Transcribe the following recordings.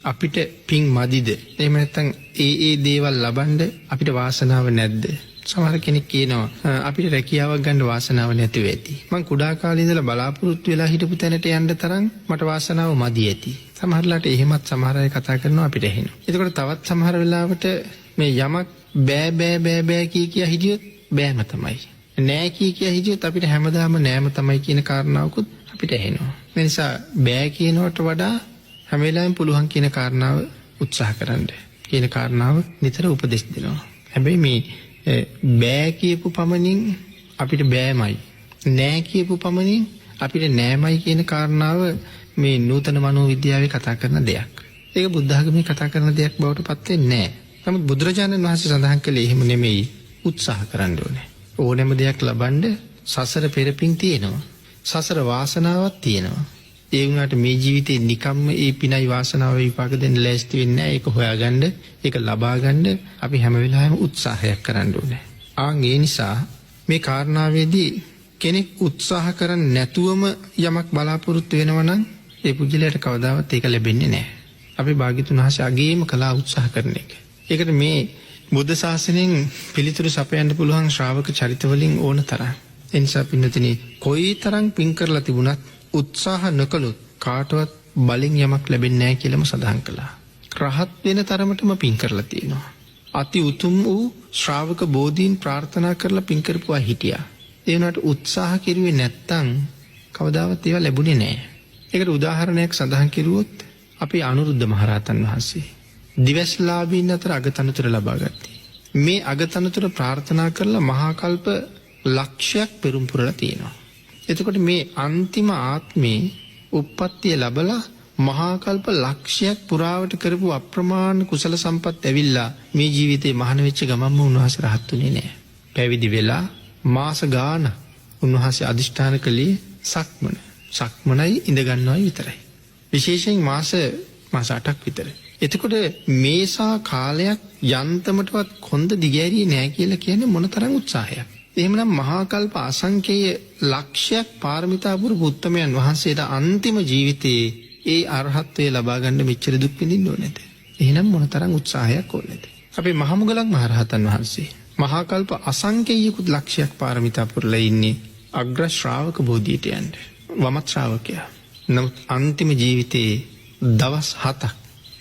අපිට පින් මදිද? එහෙම නැත්නම් ඒ දේවල් ලබන්න අපිට වාසනාව නැද්ද? සමහර කෙනෙක් කියනවා අපිට රැකියාවක් ගන්න වාසනාව නැතුව ඇති. මං කුඩා කාලේ ඉඳලා බලාපොරොත්තු වෙලා හිටපු තැනට යන්න තරම් මට වාසනාව මදි ඇති. සමහරලාට එහෙමත් සමහර අය කතා කරනවා අපිට ඇහෙනවා. එතකොට තවත් සමහර වෙලාවට මේ යමක් බෑ කිය හිටියොත් බෑම තමයි. නෑ කිය හිටියොත් අපිට හැමදාම නෑම තමයි කියන කාරණාවකුත් අපිට ඇහෙනවා. ඒ නිසා බෑ කියනවට වඩා හැම වෙලාවෙම පුළුවන් කියන කාරණාව උත්සාහ කරන්න. කියන කාරණාව නිතර උපදෙස් දෙනවා. හැබැයි මේ බෑ කියපු පමණින් අපිට බෑමයි. නෑ කියපු පමණින් අපිට නෑමයි කියන කාරණාව මේ නූතන මනෝවිද්‍යාවේ කතා කරන දෙයක්. ඒක බුද්ධ ධර්මයේ කතා කරන දෙයක් බවට පත් වෙන්නේ නෑ. නමුත් බුදුරජාණන් වහන්සේ සඳහන් කළේ එහෙම නෙමෙයි. උත්සාහ කරන්න ඕනේ. ඕනෑම දෙයක් ලබන්න සසර පෙරපින් තියෙනවා. සසර වාසනාවක් තියෙනවා. ඒ වුණාට මේ ජීවිතේ නිකම්ම ඒ පිනයි වාසනාව විපාක දෙන්න ලෑස්ති වෙන්නේ නැහැ. ඒක හොයාගන්න, ඒක ලබා ගන්න අපි හැම වෙලාවෙම උත්සාහයක් කරන්න ඕනේ. ඒ නිසා මේ කාරණාවේදී කෙනෙක් උත්සාහ කරන්නේ නැතුවම යමක් බලාපොරොත්තු වෙනවා නම් ඒ පුජ්‍යලයට කවදාවත් ඒක ලැබෙන්නේ නැහැ. අපි භාග්‍යතුන් වහන්සේ අගේම කළා උත්සාහ කරන එක. ඒකට මේ බුද්ධ ශාසනයෙන් පිළිතුරු සපයන්න පුළුවන් ශ්‍රාවක චරිත වලින් ඕන තරම්. ඒ නිසා පින්නතිනි කොයිතරම් පින් කරලා තිබුණත් උත්සාහ නොකළොත් කාටවත් බලෙන් යමක් ලැබෙන්නේ නැහැ කියලාම සඳහන් කළා. රහත් වෙන තරමටම පින් කරලා තියෙනවා. අති උතුම් වූ ශ්‍රාවක බෝධීන් ප්‍රාර්ථනා කරලා පින් කරපුවා හිටියා. ඒ වුණාට උත්සාහ කෙරුවේ නැත්තම් කවදාවත් ඒවා ලැබුණේ නැහැ. ඒකට උදාහරණයක් සඳහන් කෙරුවොත් අපි අනුරුද්ධ මහරහතන් වහන්සේ දිවස්ලාභීන් අතර අගතනතුර ලබා ගත්තේ. මේ අගතනතුර ප්‍රාර්ථනා කරලා මහා කල්ප ලක්ෂයක් පෙරම් පුරලා තියෙනවා. එතකොට මේ අන්තිම ආත්මේ උප්පත්තිය ලැබලා මහා කල්ප ලක්ෂයක් පුරාවට කරපු අප්‍රමාණ කුසල සම්පත් ඇවිල්ලා මේ ජීවිතේ මහාන වෙච්ච ගමන්ම උන්වහන්සේ රහත් වෙන්නේ නැහැ. පැවිදි වෙලා මාස ගාන උන්වහන්සේ අදිෂ්ඨාන කළේ සක්මනයි ඉඳ ගන්නවයි විතරයි. විශේෂයෙන් මාස 8ක් විතර. එතකොට මේසා කාලයක් යන්තමටවත් කොන්ද දිගෑරියේ නැහැ කියලා කියන්නේ මොනතරම් උත්සාහයක්. එහෙමනම් මහා කල්ප අසංඛේය ලක්ෂයක් පාරමිතා පුරපු උත්තමයන් වහන්සේට අන්තිම ජීවිතයේ ඒ අරහත්ත්වය ලබා ගන්න මෙච්චර දුක් විඳින්න ඕනේද? එහෙනම් මොනතරම් උත්සාහයක් ඕනේද? අපේ මහමුගලන් මහරහතන් වහන්සේ මහා කල්ප අසංඛේයිකුත් ලක්ෂයක් පාරමිතා පුරලා ඉන්නේ අග්‍ර ශ්‍රාවක බෝධියට යන්න. වමත් ශ්‍රාවකයා. නමුත් අන්තිම ජීවිතයේ දවස් 7ක්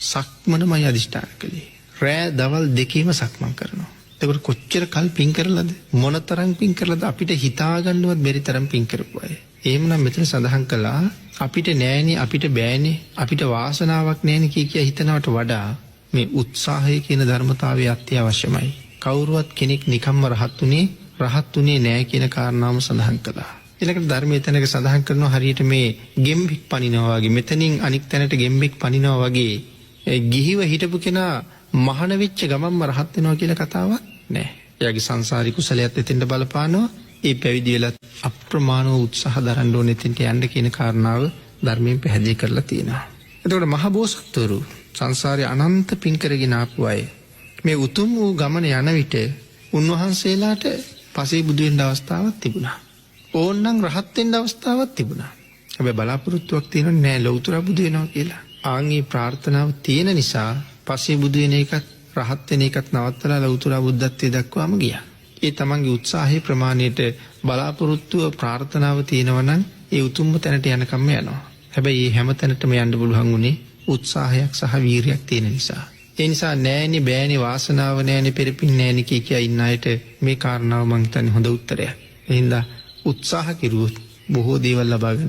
සක්මනමයි අදිෂ්ඨාන කළේ. රෑ දවල් දෙකේම සක්මන් කරනවා. එතකොට කොච්චර කල් පින් කරලාද? මොනතරම් පින් කරලාද? අපිට හිතා ගන්නවත් බැරි තරම් පින් කරපු අය. එහෙමනම් මෙතන සඳහන් කළා අපිට නෑනේ, අපිට බෑනේ, අපිට වාසනාවක් නෑනේ කිය හිතනවට වඩා මේ උත්සාහය කියන ධර්මතාවය අත්‍යවශ්‍යමයි. කවුරුවත් කෙනෙක් නිකම්ම රහත් උනේ නෑ කියන කාරණාවම සඳහන් කළා. ඊළඟට ධර්මයේ තැනක සඳහන් කරනවා හරියට මේ ගෙම්බෙක් පනිනවා වගේ, මෙතනින් අනික් තැනට ගෙම්බෙක් පනිනවා වගේ ගිහිව හිටපු කෙනා මහාන වෙච්ච ගමන්ම රහත් වෙනවා කියලා කතාවක් නෑ. එයාගේ සංසාරික කුසලයට එතෙන්ට බලපානවා. ඒ පැවිදි වෙලත් අප්‍රමාණව උත්සාහ දරන්න ඕනේ එතෙන්ට යන්න කියන කාරණාව ධර්මයෙන් පැහැදිලි කරලා තියෙනවා. එතකොට මහ බෝසත්වරු සංසාරේ අනන්ත පින් කරගෙන ආපු අය මේ උතුම් වූ ගමන යන විට උන්වහන්සේලාට පසේ බුදු වෙන්න අවස්ථාවක් තිබුණා. ඕන්නම් රහත් වෙන්න අවස්ථාවක් තිබුණා. හැබැයි බලාපොරොත්තුවක් තියෙනවා නෑ ලෞතර බුදු වෙනවා කියලා. ආන්ගේ ප්‍රාර්ථනාව තියෙන නිසා පසේ බුදු වෙන එකත් රහත් වෙන එකත් නවත්තලා ලෞතර බුද්ධත්වයට දක්වාම ගියා. ඒ තමන්ගේ උත්සාහයේ ප්‍රමාණයට බලාපොරොත්තුව ප්‍රාර්ථනාව තියෙනවා නම් ඒ උතුම්ම තැනට යනකම්ම යනවා. හැබැයි මේ හැම තැනටම යන්න පුළුවන් උනේ උත්සාහයක් සහ වීරියක් තියෙන නිසා. ඒ නිසා නෑනේ බෑනේ වාසනාව නෑනේ පෙරපින් නෑනේ කිය ඉන්න අයට මේ කාරණාව මං හිතන්නේ හොඳ උත්තරයක්. එහෙනම් උත්සාහ කෙරුවොත් බොහෝ දේවල් ලබා ගන්න